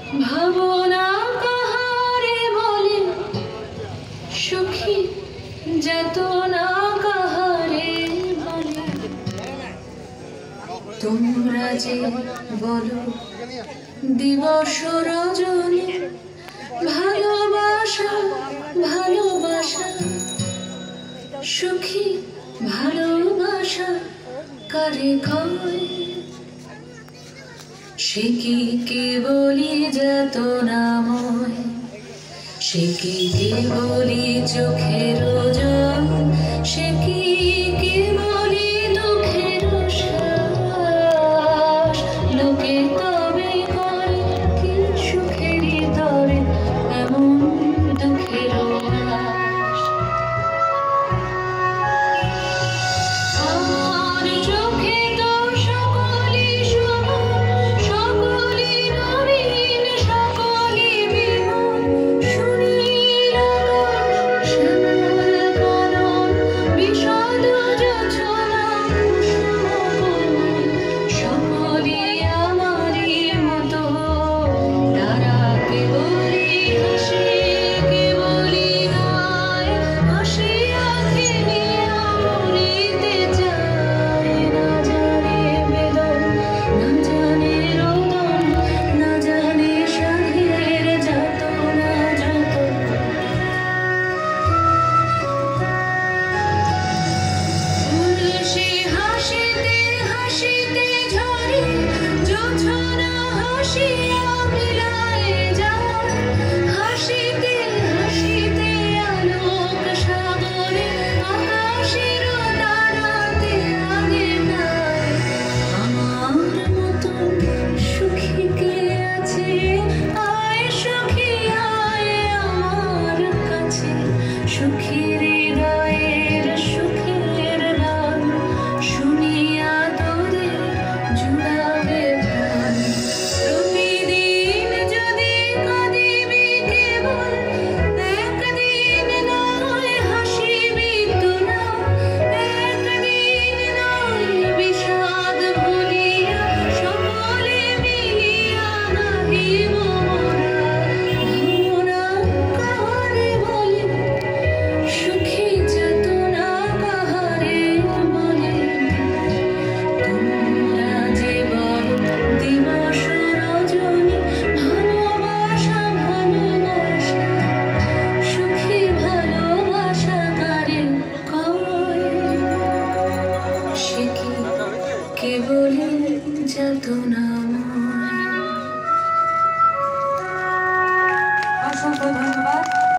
ভাবনা কাহারে বলে সুখী যাতনা কাহারে বলে তোমরা যে বলো দিবস রজনী ভালোবাসা ভালোবাসা সুখী ভালোবাসা কারে কয় সে কি কেবলি যাতনাময় সে কি কেবলি চোখের জল সে কি কেবলি দুঃখের শ্বাস লোকে তবে করে কি সুখেরই তরে এমন দুঃখের আশ আমার চোখে তো সকলই শুভ সকলই নবীন সকলই বিমল সুনীল আকাশ শ্যামল কানন বিষাদ জোছনা কুসুম কোমল সকলই আমারই মতো তারা কেবলই হাসে কেবলই গায় হাসিয়া খেলিয়া মরিতে চায় না জানে বেদন না জানে রোদন না জানে সাধের যাতনা যত তুলসী হাসিতে হাসিতে ঝরে জোছনা হাসিয়া বিলায় যায় হাসিতে হাসিতে আলোক সাগরে আকাশের তারাতে আগে প্রায় আমার মতন সুখী কে আছে আয় সুখী আয় আমার কাছে সুখী হৃদয়ের সুখের গান শুনিয়া তোদের জুড়াবে প্রাণ প্রতিদিন যদি কাঁদিবি কেবল একদিন নয় হাসিবি তোরা একদিন নয় বিষাদ ভুলিয়া সকলে মিলিয়া গাহিব মোরা ভাবনা কাহারে বলে সুখী যাতনা কাহারে বলে তোমরা যে বলো দিবস রজনী ভালোবাসা ভালোবাসা সুখী ভালোবাসা কারে কয় সে কি কেবলই যাতনা